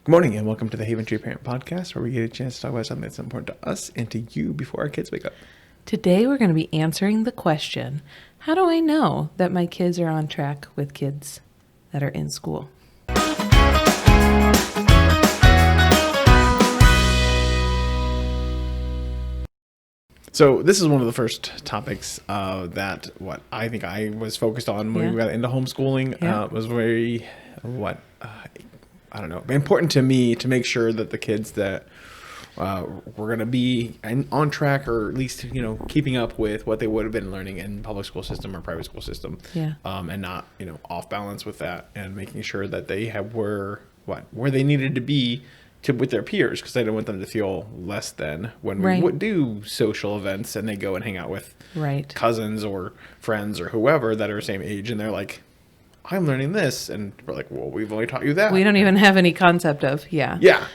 Good morning and welcome to the Haventree Parent Podcast, where we get a chance to talk about something that's important to us and to you before our kids wake up. Today we're going to be answering the question, how do I know that my kids are on track with kids that are in school? So this is one of the first topics that what I think I was focused on when we got into homeschooling. Was very I don't know, important to me to make sure that the kids that were going to be on track, or at least, keeping up with what they would have been learning in public school system or private school system, and not, off balance with that, and making sure that they were where they needed to be with their peers, because I didn't want them to feel less than when we would do social events and they go and hang out with cousins or friends or whoever that are the same age, and they're like, I'm learning this, and we're like, well, we've only taught you that. We don't even have any concept of,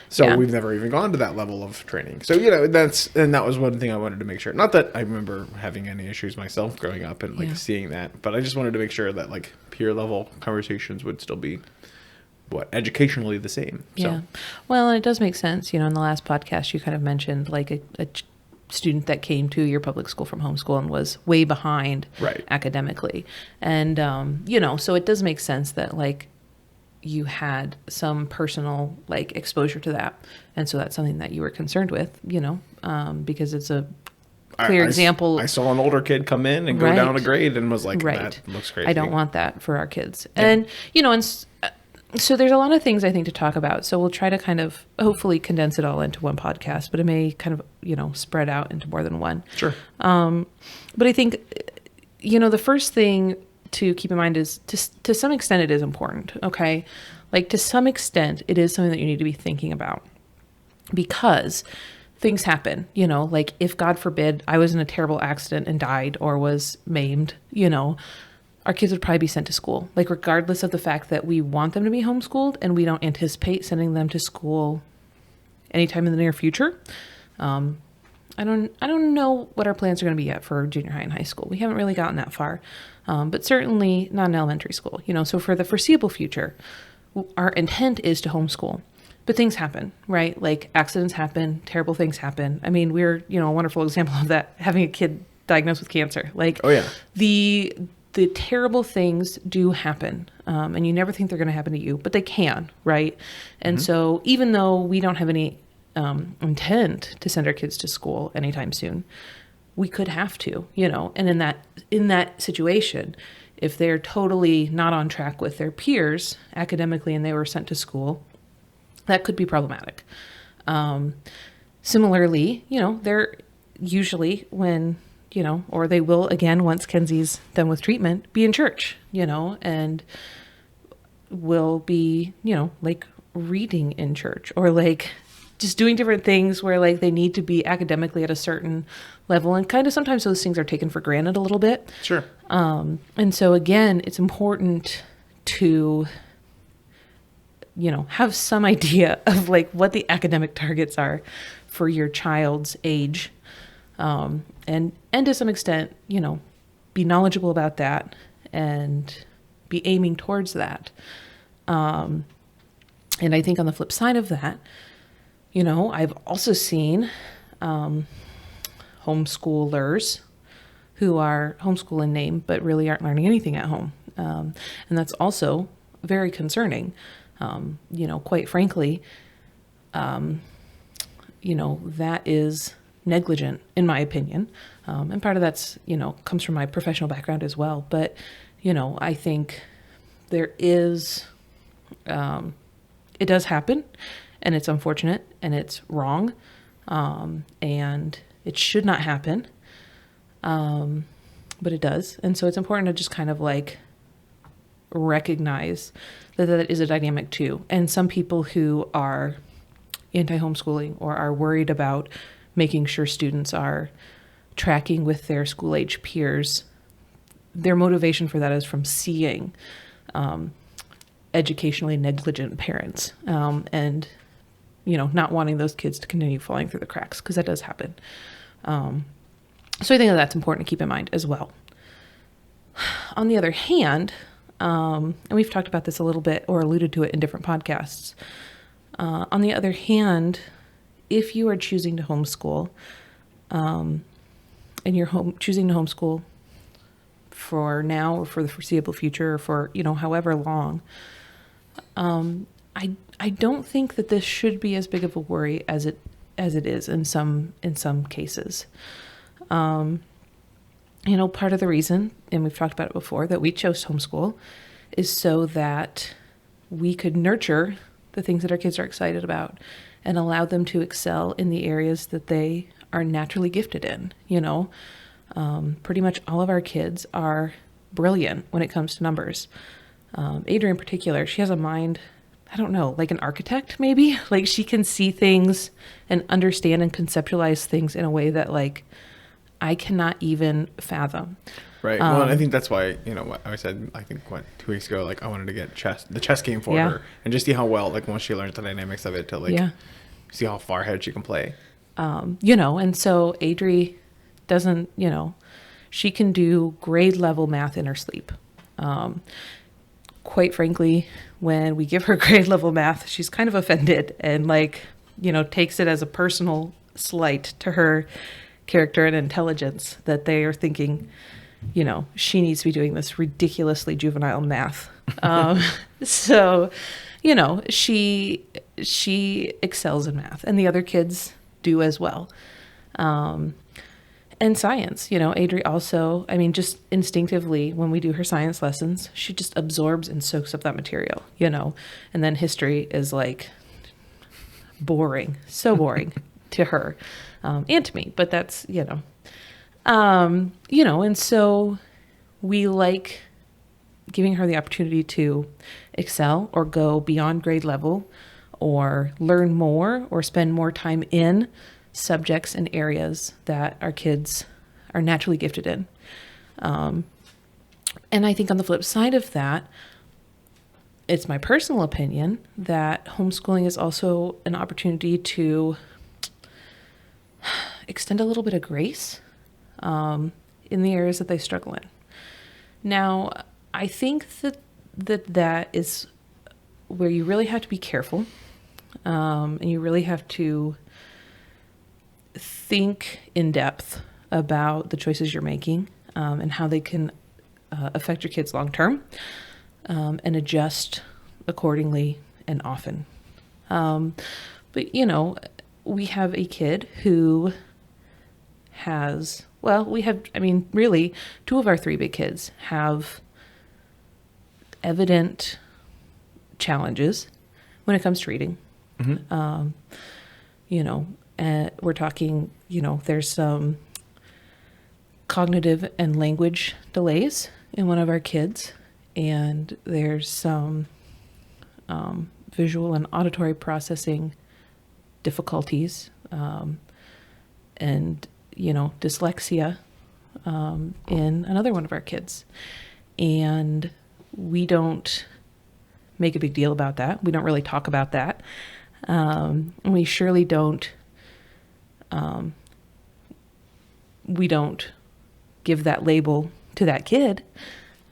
So we've never even gone to that level of training. So, that was one thing I wanted to make sure. Not that I remember having any issues myself growing up and seeing that, but I just wanted to make sure that peer level conversations would still be educationally the same. Yeah. Well, and it does make sense. In the last podcast, you kind of mentioned a student that came to your public school from homeschool and was way behind academically. And, so it does make sense that you had some personal exposure to that. And so that's something that you were concerned with, because it's a clear example. I saw an older kid come in and go down a grade and was like, that looks crazy. I don't want that for our kids. Yeah. And, so there's a lot of things I think to talk about. So we'll try to kind of hopefully condense it all into one podcast, but it may kind of, spread out into more than one. Sure. But I think, the first thing to keep in mind is to some extent it is important. Okay. To some extent it is something that you need to be thinking about, because things happen, if God forbid I was in a terrible accident and died or was maimed, our kids would probably be sent to school, regardless of the fact that we want them to be homeschooled and we don't anticipate sending them to school anytime in the near future. I don't know what our plans are going to be yet for junior high and high school. We haven't really gotten that far, but certainly not in elementary school, so for the foreseeable future, our intent is to homeschool. But things happen, right? Accidents happen, terrible things happen. I mean, we're, a wonderful example of that, having a kid diagnosed with cancer. The terrible things do happen, and you never think they're going to happen to you, but they can, right? And so even though we don't have any intent to send our kids to school anytime soon, we could have to, and in that situation, if they're totally not on track with their peers academically and they were sent to school, that could be problematic. Similarly, they're usually when or they will, again, once Kenzie's done with treatment, be in church, and will be, reading in church, or just doing different things where they need to be academically at a certain level. And kind of sometimes those things are taken for granted a little bit. Sure. And so again, it's important to, have some idea of what the academic targets are for your child's age. And to some extent, be knowledgeable about that and be aiming towards that. And I think on the flip side of that, I've also seen homeschoolers who are homeschool in name, but really aren't learning anything at home. And that's also very concerning. Quite frankly, that is negligent, in my opinion. And part of that's, comes from my professional background as well. But, I think there is, it does happen, and it's unfortunate and it's wrong. And it should not happen. But it does. And so it's important to just kind of recognize that that is a dynamic too. And some people who are anti-homeschooling or are worried about making sure students are tracking with their school age peers, their motivation for that is from seeing educationally negligent parents and not wanting those kids to continue falling through the cracks, because that does happen. So I think that's important to keep in mind as well. On the other hand, and we've talked about this a little bit or alluded to it in different podcasts, On the other hand, if you are choosing to homeschool, and you're choosing to homeschool for now or for the foreseeable future or for, however long, I don't think that this should be as big of a worry as it is in some cases. Part of the reason, and we've talked about it before, that we chose homeschool is so that we could nurture the things that our kids are excited about and allow them to excel in the areas that they are naturally gifted in. Pretty much all of our kids are brilliant when it comes to numbers. Adrian in particular, she has a mind, I don't know, like an architect maybe. Like she can see things and understand and conceptualize things in a way that like I cannot even fathom. Right. Well, and I think that's why, what I said, I think 2 weeks ago, like I wanted to get the chess game for her and just see how well, like once she learns the dynamics of it, to see how far ahead she can play. And so Adri doesn't, she can do grade level math in her sleep. Quite frankly, when we give her grade level math, she's kind of offended and takes it as a personal slight to her character and intelligence that they are thinking, she needs to be doing this ridiculously juvenile math. So, she excels in math and the other kids do as well. And science, Adri also, just instinctively when we do her science lessons, she just absorbs and soaks up that material, and then history is like boring, so boring to her, and to me, but that's, and so we like giving her the opportunity to excel or go beyond grade level or learn more or spend more time in subjects and areas that our kids are naturally gifted in. And I think on the flip side of that, it's my personal opinion that homeschooling is also an opportunity to extend a little bit of grace in the areas that they struggle in. Now, I think that is where you really have to be careful, and you really have to think in depth about the choices you're making, and how they can affect your kids long term, and adjust accordingly and often. But we have a kid who has, really 2 of our 3 big kids have evident challenges when it comes to reading. Mm-hmm. We're talking, there's some cognitive and language delays in one of our kids, and there's some visual and auditory processing difficulties, and, dyslexia in another one of our kids. And we don't make a big deal about that. We don't really talk about that. We surely don't give that label to that kid,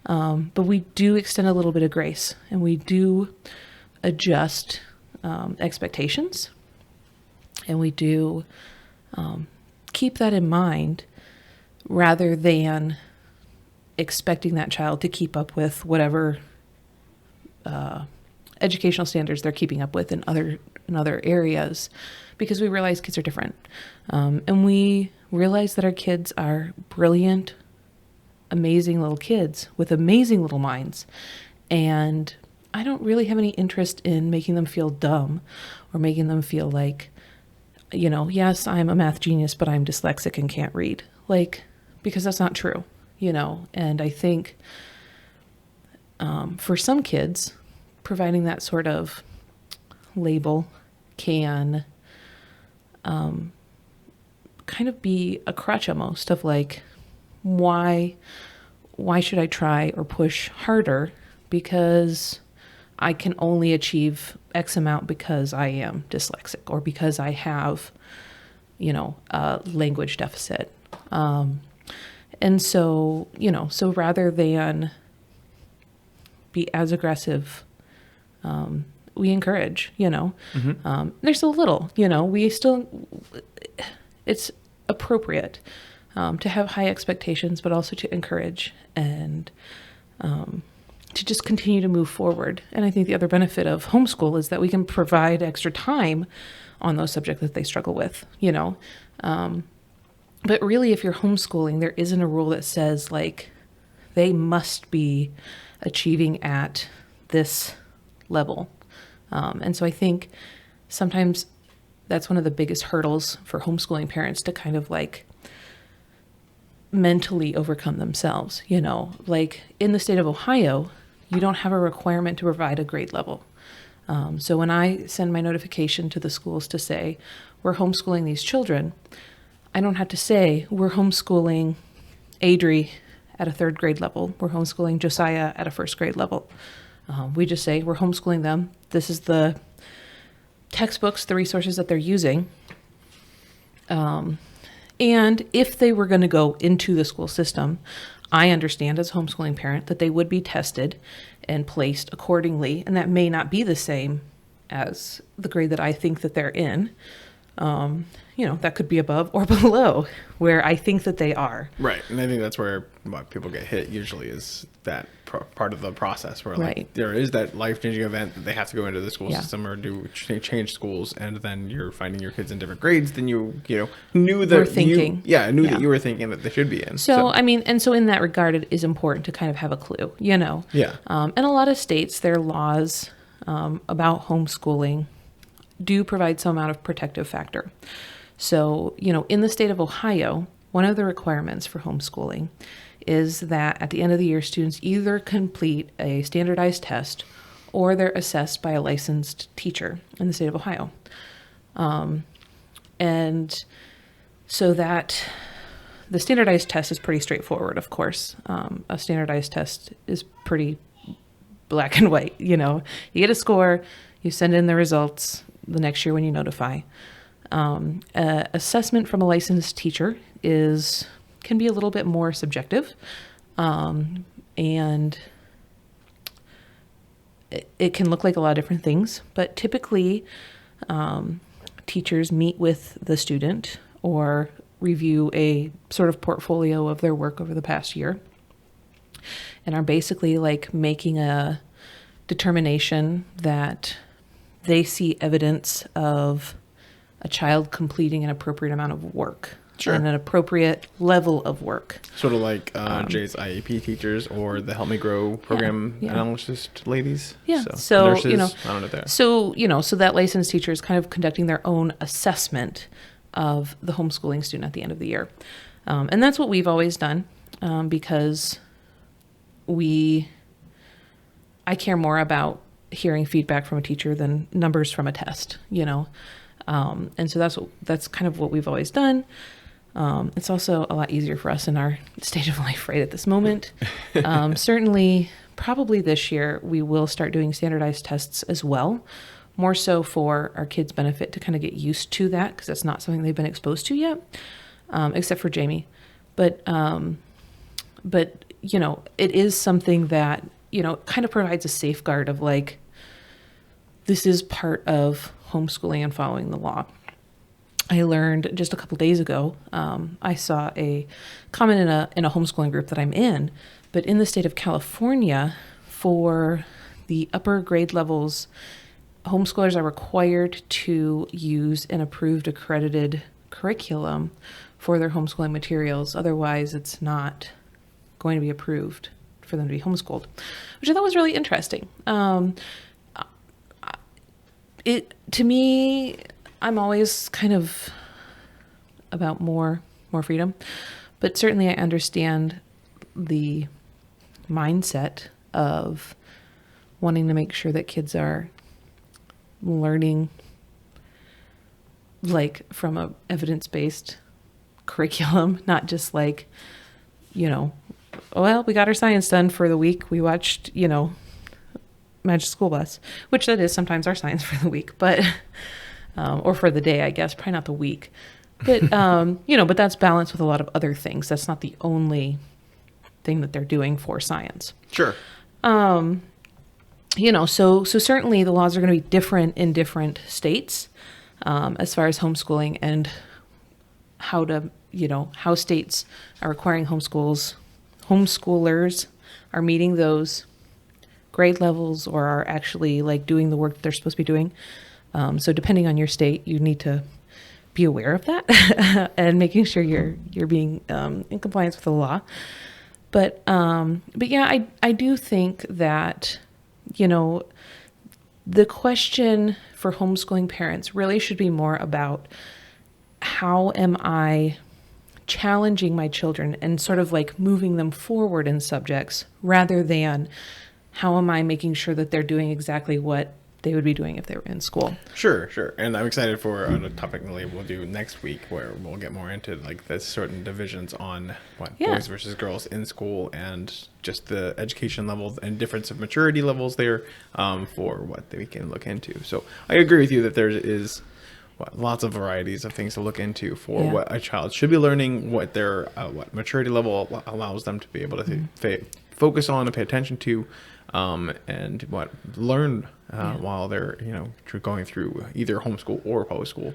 but we do extend a little bit of grace, and we do adjust expectations, and we do keep that in mind rather than expecting that child to keep up with whatever educational standards they're keeping up with in other areas, because we realize kids are different. And we realize that our kids are brilliant, amazing little kids with amazing little minds. And I don't really have any interest in making them feel dumb or making them feel like, yes, I'm a math genius, but I'm dyslexic and can't read. Because that's not true, And I think for some kids, providing that sort of label can kind of be a crutch almost of why should I try or push harder because I can only achieve X amount because I am dyslexic or because I have, a language deficit. And so, so rather than be as aggressive we encourage, they're still little, it's appropriate to have high expectations, but also to encourage and to just continue to move forward. And I think the other benefit of homeschool is that we can provide extra time on those subjects that they struggle with, but really, if you're homeschooling, there isn't a rule that says like they must be achieving at this level. And so I think sometimes that's one of the biggest hurdles for homeschooling parents to kind of like mentally overcome themselves, like in the state of Ohio, you don't have a requirement to provide a grade level. So when I send my notification to the schools to say, we're homeschooling these children, I don't have to say we're homeschooling Adri at a 3rd grade level. We're homeschooling Josiah at a 1st grade level. We just say we're homeschooling them. This is the textbooks, the resources that they're using. And if they were going to go into the school system, I understand as a homeschooling parent that they would be tested and placed accordingly. And that may not be the same as the grade that I think that they're in. That could be above or below where I think that they are. Right. And I think that's where people get hit usually is that part of the process where like there is that life-changing event that they have to go into the school system or do change schools. And then you're finding your kids in different grades than you knew that thinking. that you were thinking that they should be in. So, I mean, and so in that regard, it is important to kind of have a clue, Yeah. And a lot of states, their laws about homeschooling do provide some amount of protective factor. So, in the state of Ohio, one of the requirements for homeschooling is that at the end of the year, students either complete a standardized test or they're assessed by a licensed teacher in the state of Ohio. And so that the standardized test is pretty straightforward, of course. A standardized test is pretty black and white. You get a score, you send in the results the next year when you notify. Assessment from a licensed teacher can be a little bit more subjective, and it can look like a lot of different things, but typically teachers meet with the student or review a sort of portfolio of their work over the past year and are basically like making a determination that they see evidence of a child completing an appropriate amount of work and an appropriate level of work. Sort of like Jay's IEP teachers or the Help Me Grow program analyst ladies. Yeah. So nurses, I don't know that. So that licensed teacher is kind of conducting their own assessment of the homeschooling student at the end of the year. And that's what we've always done because I care more about hearing feedback from a teacher than numbers from a test, and so that's kind of what we've always done. It's also a lot easier for us in our stage of life right at this moment. Certainly, probably this year, we will start doing standardized tests as well, more so for our kids' benefit to kind of get used to that because that's not something they've been exposed to yet, except for Jamie. But it is something that, kind of provides a safeguard of like, this is part of homeschooling and following the law. I learned just a couple days ago, I saw a comment in a homeschooling group that I'm in, but in the state of California, for the upper grade levels, homeschoolers are required to use an approved accredited curriculum for their homeschooling materials. Otherwise, it's not going to be approved for them to be homeschooled, which I thought was really interesting. To me, I'm always kind of about more freedom, but certainly I understand the mindset of wanting to make sure that kids are learning like from a evidence-based curriculum, not just like, well, we got our science done for the week. We watched, Magic School Bus, which that is sometimes our science for the week, but, or for the day, I guess, probably not the week, but, but that's balanced with a lot of other things. That's not the only thing that they're doing for science. Sure. So certainly the laws are going to be different in different states, as far as homeschooling and how states are requiring homeschoolers are meeting those grade levels or are actually like doing the work that they're supposed to be doing. So depending on your state, you need to be aware of that and making sure you're being in compliance with the law. But yeah, I do think that, the question for homeschooling parents really should be more about how am I challenging my children and sort of like moving them forward in subjects rather than how am I making sure that they're doing exactly what they would be doing if they were in school. Sure. And I'm excited for a topic really we'll do next week where we'll get more into like the certain divisions on boys versus girls in school and just the education levels and difference of maturity levels there for what we can look into. So I agree with you that there is lots of varieties of things to look into for what a child should be learning, what their what maturity level allows them to be able to focus on and pay attention to, and what learn while they're going through either homeschool or public school.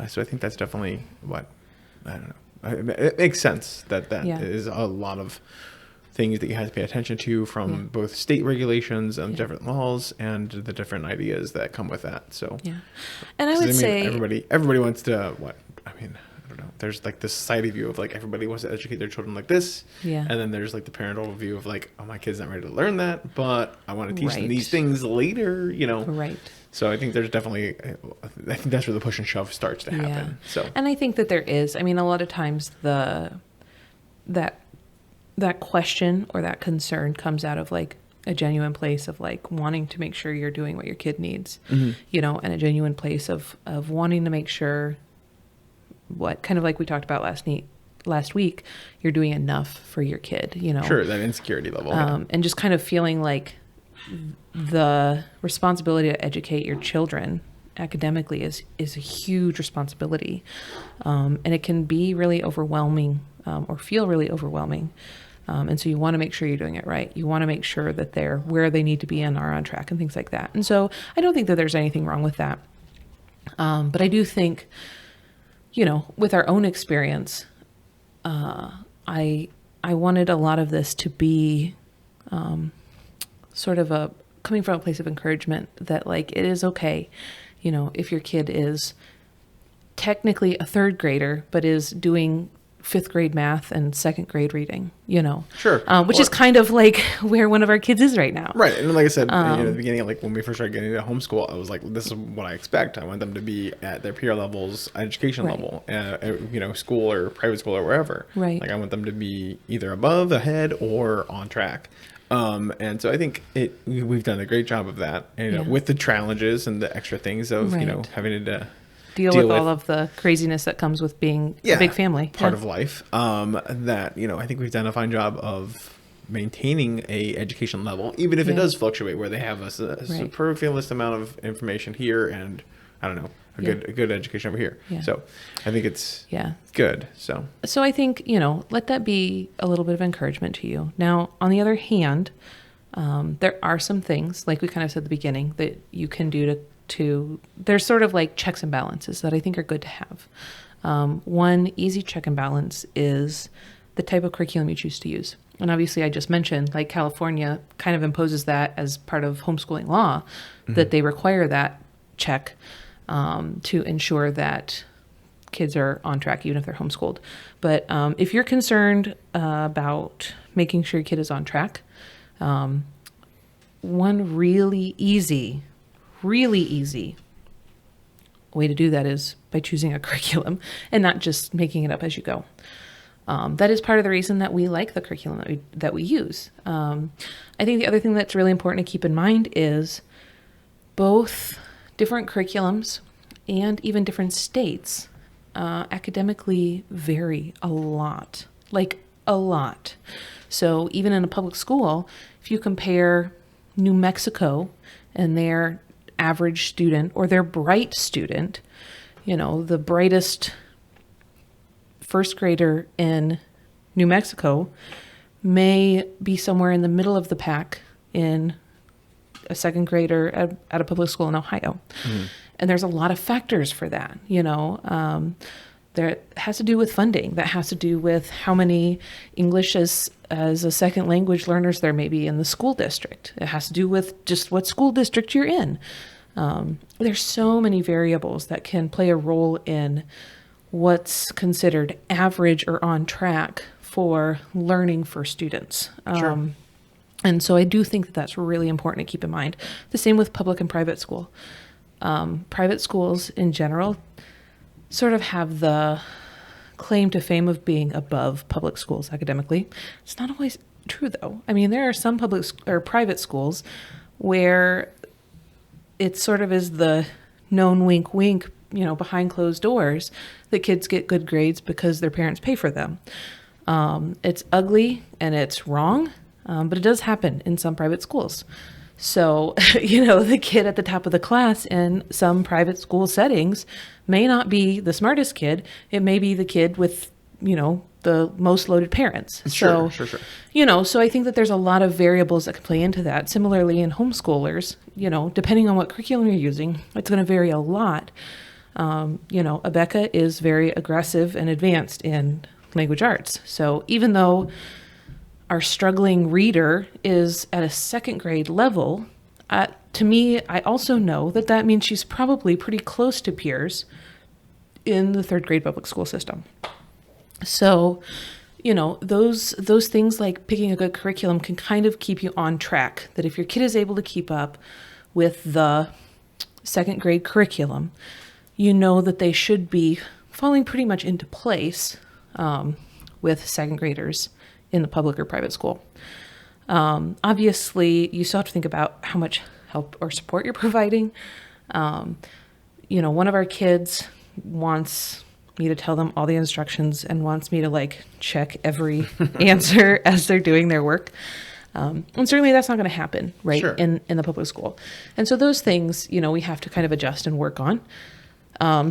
So I think that's definitely I don't know. It makes sense that is a lot of things that you have to pay attention to from both state regulations and different laws and the different ideas that come with that. So and I would say everybody wants to I don't know. There's like this society view of like everybody wants to educate their children like this. Yeah. And then there's like the parental view of like, oh, my kid's not ready to learn that, but I want to teach them these things later, Right. So I think there's definitely, I think that's where the push and shove starts to happen. Yeah. So. And I think that there is, a lot of times that question or that concern comes out of like a genuine place of like wanting to make sure you're doing what your kid needs, and a genuine place of wanting to make sure what kind of like we talked about last week, you're doing enough for your kid, Sure, that insecurity level. And just kind of feeling like the responsibility to educate your children academically is a huge responsibility. And it can be really overwhelming or feel really overwhelming. And so you want to make sure you're doing it right. You want to make sure that they're where they need to be and are on track and things like that. And so I don't think that there's anything wrong with that. But I do think, with our own experience, I wanted a lot of this to be sort of coming from a place of encouragement that like it is okay, if your kid is technically a third grader but is doing fifth grade math and second grade reading, Sure. Which is kind of like where one of our kids is right now. Right. And like I said, at the beginning, like when we first started getting into homeschool, I was like, this is what I expect. I want them to be at their peer levels, education level, school or private school or wherever. Right. Like I want them to be either above, ahead, or on track. And so I think we've done a great job of that, with the challenges and the extra things of, having to deal with all of the craziness that comes with being a big family. Part of life. That, I think we've done a fine job of maintaining a education level, even if it does fluctuate, where they have a superfluous amount of information here and, I don't know, a good education over here. Yeah. So I think it's good. So I think, let that be a little bit of encouragement to you. Now, on the other hand, there are some things, like we kind of said at the beginning, that you can do to there's sort of like checks and balances that I think are good to have. One easy check and balance is the type of curriculum you choose to use. And obviously I just mentioned like California kind of imposes that as part of homeschooling law, that they require that check to ensure that kids are on track, even if they're homeschooled. But if you're concerned about making sure your kid is on track, one really easy way to do that is by choosing a curriculum and not just making it up as you go. That is part of the reason that we like the curriculum that we use. I think the other thing that's really important to keep in mind is both different curriculums and even different states academically vary a lot, like a lot. So even in a public school, if you compare New Mexico and their average student or their bright student, the brightest first grader in New Mexico may be somewhere in the middle of the pack in a second grader at a public school in Ohio. Mm-hmm. And there's a lot of factors for that, there has to do with funding. That has to do with how many English as a second language learners there may be in the school district. It has to do with just what school district you're in. There's so many variables that can play a role in what's considered average or on track for learning for students. Sure. And so I do think that that's really important to keep in mind. The same with public and private school. Private schools in general sort of have the claim to fame of being above public schools academically. It's not always true, though. I mean, there are some public or private schools where it sort of is the known wink, wink, behind closed doors that kids get good grades because their parents pay for them. It's ugly and it's wrong, but it does happen in some private schools. So, the kid at the top of the class in some private school settings may not be the smartest kid. It may be the kid with, the most loaded parents. Sure. So I think that there's a lot of variables that can play into that. Similarly, in homeschoolers, depending on what curriculum you're using, it's going to vary a lot. Abeka is very aggressive and advanced in language arts. So even though our struggling reader is at a second grade level, to me, I also know that means she's probably pretty close to peers in the third grade public school system. So, those things like picking a good curriculum can kind of keep you on track, that if your kid is able to keep up with the second grade curriculum, that they should be falling pretty much into place with second graders in the public or private school. Obviously, you still have to think about how much help or support you're providing. One of our kids wants me to tell them all the instructions and wants me to check every answer as they're doing their work. And certainly that's not going to happen, right, Sure. in the public school. And so those things, we have to kind of adjust and work on.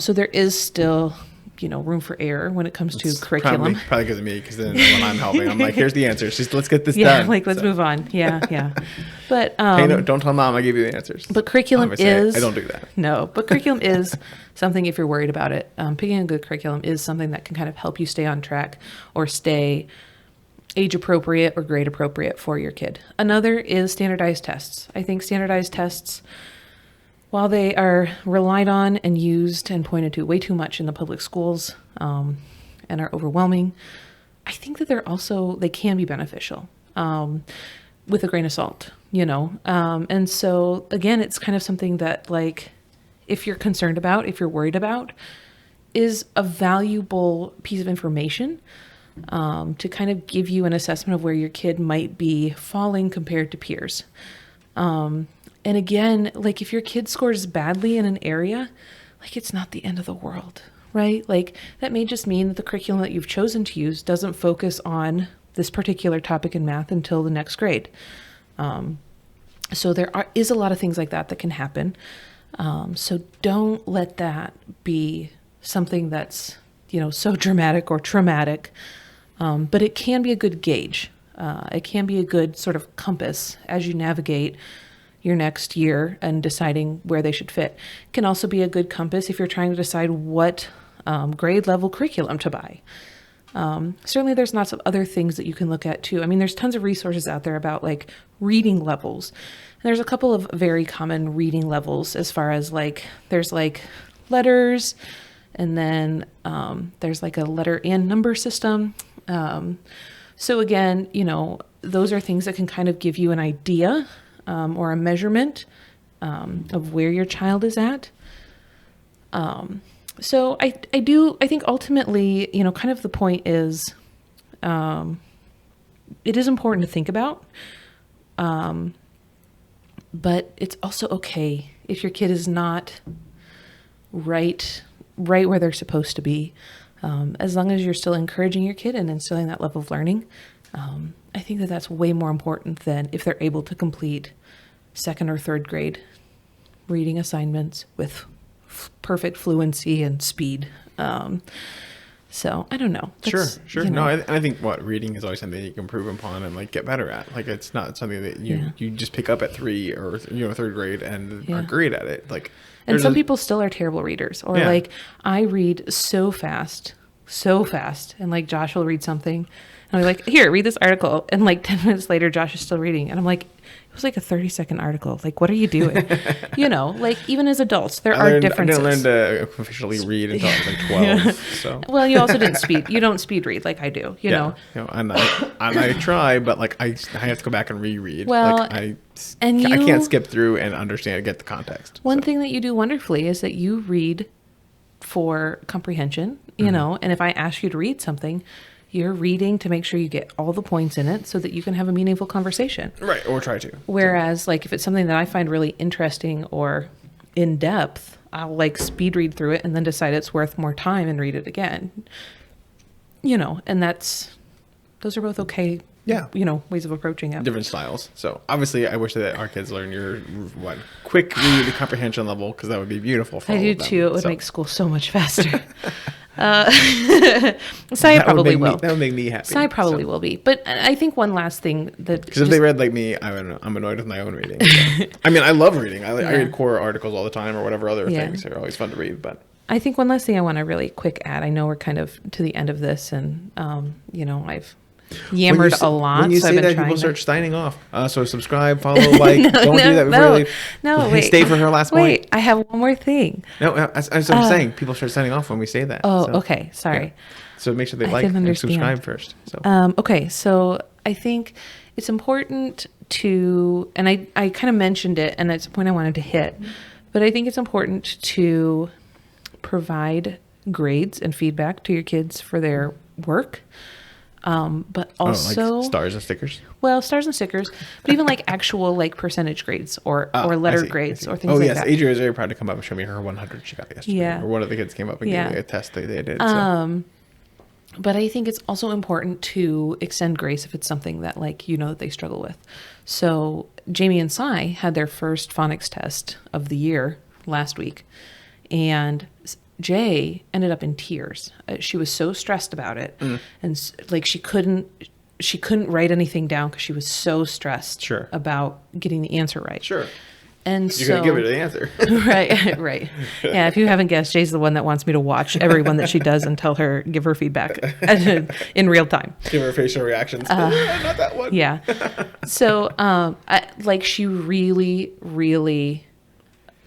So there is still room for error when it comes to curriculum. Probably because of me, because then when I'm helping, I'm like, here's the answers. Just let's get this done. Let's move on. Yeah. But hey, no, don't tell mom I gave you the answers. But curriculum is... I don't do that. No, but curriculum is something, if you're worried about it, picking a good curriculum is something that can kind of help you stay on track or stay age appropriate or grade appropriate for your kid. Another is standardized tests. I think standardized tests, while they are relied on and used and pointed to way too much in the public schools and are overwhelming, I think that they can be beneficial with a grain of salt, And so, again, it's kind of something that, if you're concerned about, if you're worried about, is a valuable piece of information to kind of give you an assessment of where your kid might be falling compared to peers. And again, if your kid scores badly in an area, it's not the end of the world, right? That may just mean that the curriculum that you've chosen to use doesn't focus on this particular topic in math until the next grade. So there is a lot of things like that can happen. So don't let that be something that's, so dramatic or traumatic. But it can be a good gauge. It can be a good sort of compass as you navigate your next year and deciding where they should fit. It can also be a good compass if you're trying to decide what grade level curriculum to buy. Certainly there's lots of other things that you can look at too. I mean, there's tons of resources out there about reading levels. And there's a couple of very common reading levels as far as there's letters, and then there's a letter and number system. So again, those are things that can kind of give you an idea or a measurement of where your child is at. So I think ultimately, kind of the point is, it is important to think about, but it's also okay if your kid is not right where they're supposed to be, as long as you're still encouraging your kid and instilling that level of learning. I think that that's way more important than if they're able to complete second or third grade reading assignments with perfect fluency and speed. So I don't know. Sure. You know. No, I think reading is always something you can improve upon and like get better at. Like it's not something that you just pick up at 3 or third grade and are great at it. Like, and some people still are terrible readers, or like I read so fast, and like Josh will read something, and I'm like, here, read this article, and like 10 minutes later, Josh is still reading, and I'm like, it was like a 30-second article. Like, what are you doing? You know, like even as adults, there are differences. I didn't learn to officially read until I was like 12. So well, you also didn't speed. You don't speed read like I do. You know, and I try, but like I have to go back and reread. Well, like I can't skip through and understand, get the context. One thing that you do wonderfully is that you read for comprehension. You know, and if I ask you to read something, you're reading to make sure you get all the points in it so that you can have a meaningful conversation. Right, or try to. Whereas, like, if it's something that I find really interesting or in depth, I'll, like, speed read through it and then decide it's worth more time and read it again. You know, and those are both okay, you know, ways of approaching it. Different styles. So, obviously, I wish that our kids learn your, quick read comprehension level, because that would be beautiful for all of them. I do, too. It would make school so much faster. Saya probably will. That would make me happy. Saya probably will be. But I think one last thing that... Because if they read like me, I don't know, I'm annoyed with my own reading. So. I mean, I love reading. I read core articles all the time or whatever other things are always fun to read. But I think one last thing I want to really quick add. I know we're kind of to the end of this, and, you know, I've yammered a lot. When you say that, people start signing off. So subscribe, follow, like. Don't do that before they stay for her last point. Wait, I have one more thing. No, as I'm saying, people start signing off when we say that. Oh, so, okay. Sorry. Yeah. So make sure they like and subscribe first. So. Okay, so I think it's important to, and I kind of mentioned it, and it's a point I wanted to hit, but I think it's important to provide grades and feedback to your kids for their work. But also like stars and stickers. Well, stars and stickers, but even like actual like percentage grades or letter grades or things like that. Oh yes, Adria is very proud to come up and show me her 100 she got yesterday. Yeah. Or one of the kids came up and gave me a test they did. So. But I think it's also important to extend grace if it's something that like you know that they struggle with. So Jamie and Sai had their first phonics test of the year last week, and Jay ended up in tears. She was so stressed about it, and like she couldn't write anything down because she was so stressed about getting the answer right. Sure. And you're gonna give her the answer. right. Yeah, if you haven't guessed, Jay's the one that wants me to watch every one that she does and give her feedback in real time. Give her facial reactions. Not that one. Yeah. So, she really, really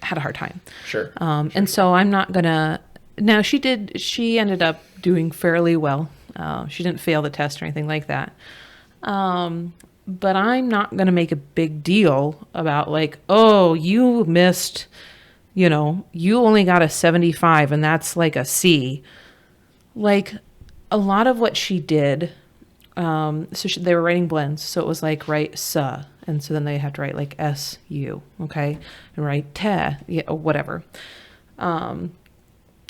had a hard time. Sure. And so I'm not gonna. Now she ended up doing fairly well. She didn't fail the test or anything like that. But I'm not going to make a big deal about like, oh, you missed, you know, you only got a 75 and that's like a C. Like a lot of what she did, they were writing blends. So it was like, write sa. And so then they have to write like S-U, okay? And write te, whatever. None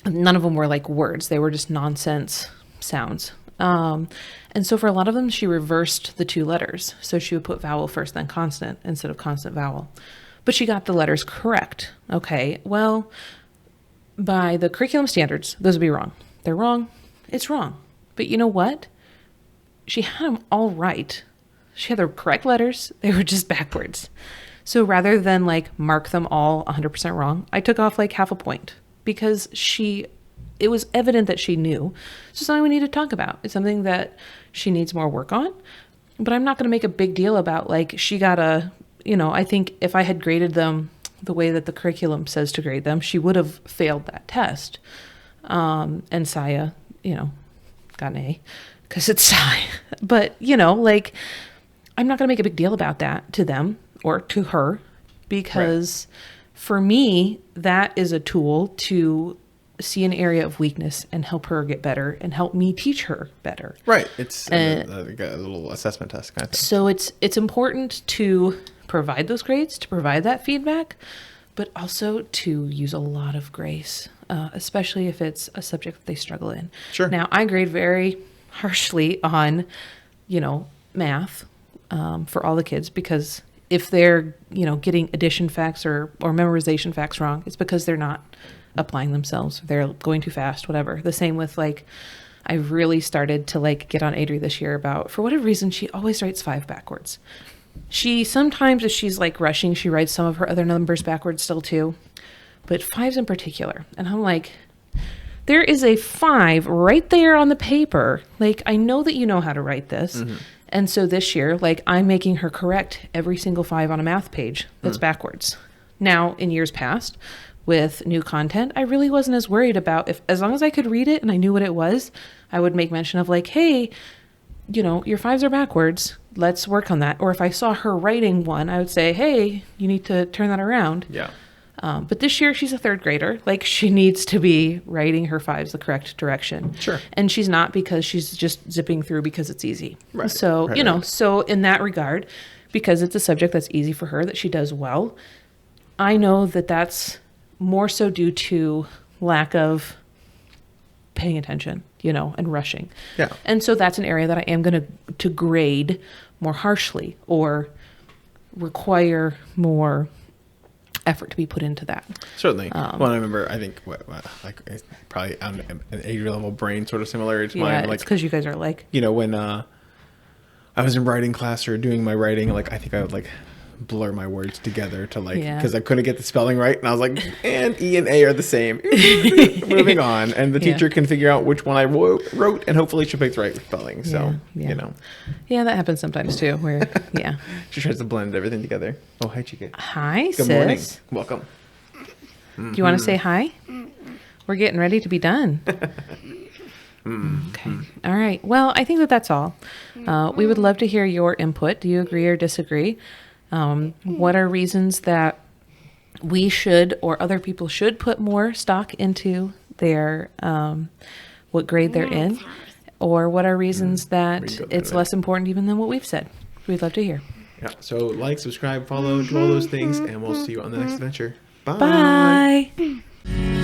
of them were like words. They were just nonsense sounds. And so for a lot of them, she reversed the two letters. So she would put vowel first, then consonant instead of consonant vowel. But she got the letters correct. Okay, well, by the curriculum standards, those would be wrong. They're wrong. It's wrong. But you know what? She had them all right. She had the correct letters. They were just backwards. So rather than like mark them all 100% wrong, I took off like half a point because it was evident that she knew. So something we need to talk about. It's something that she needs more work on. But I'm not going to make a big deal about like she got I think if I had graded them the way that the curriculum says to grade them, she would have failed that test. And Saya, got an A because it's Sai. But, I'm not going to make a big deal about that to them or to her because for me, that is a tool to see an area of weakness and help her get better and help me teach her better. Right. It's a little assessment test kind of thing. So it's important to provide those grades, to provide that feedback, but also to use a lot of grace, especially if it's a subject that they struggle in. Sure. Now, I grade very harshly on, math for all the kids because if they're, getting addition facts or memorization facts wrong, it's because they're not applying themselves. They're going too fast, whatever. The same with I I've really started to like get on Adri this year about, for whatever reason, she always writes 5 backwards. She sometimes, if she's like rushing, she writes some of her other numbers backwards still too, but 5s in particular. And I'm like, there is a 5 right there on the paper. Like, I know that you know how to write this. Mm-hmm. And so this year, like, I'm making her correct every single 5 on a math page that's backwards. Now, in years past, with new content, I really wasn't as worried about as long as I could read it and I knew what it was, I would make mention of like, hey, you know, your 5s are backwards. Let's work on that. Or if I saw her writing one, I would say, hey, you need to turn that around. Yeah. But this year she's a 3rd grader. Like, she needs to be writing her 5s the correct direction. Sure. And she's not, because she's just zipping through because it's easy. Right. So, right, you know, right. so in that regard, because it's a subject that's easy for her, that she does well, I know that that's more so due to lack of paying attention, you know, and rushing. Yeah. And so that's an area that I am going to grade more harshly or require more effort to be put into that. Certainly. Well, I remember, I think, like, it's probably on an age level brain sort of similar to mine. Like, it's because you guys are like, you know, when I was in writing class or doing my writing, like, I think I would like blur my words together to like, because I couldn't get the spelling right, and I was like, and E and A are the same. Moving on, and the teacher can figure out which one I wrote, and hopefully she'll pick the right spelling. So you know, that happens sometimes too. Where she tries to blend everything together. Oh, hi, Chica. Hi, Good sis. morning. Welcome. Do you want to say hi? We're getting ready to be done. Okay. All right. Well, I think that that's all. We would love to hear your input. Do you agree or disagree? What are reasons that we should or other people should put more stock into their what grade they're in? Or what are reasons that it's less important even than what we've said? We'd love to hear. Yeah. So like, subscribe, follow, do all those things, and we'll see you on the next adventure. Bye. Bye.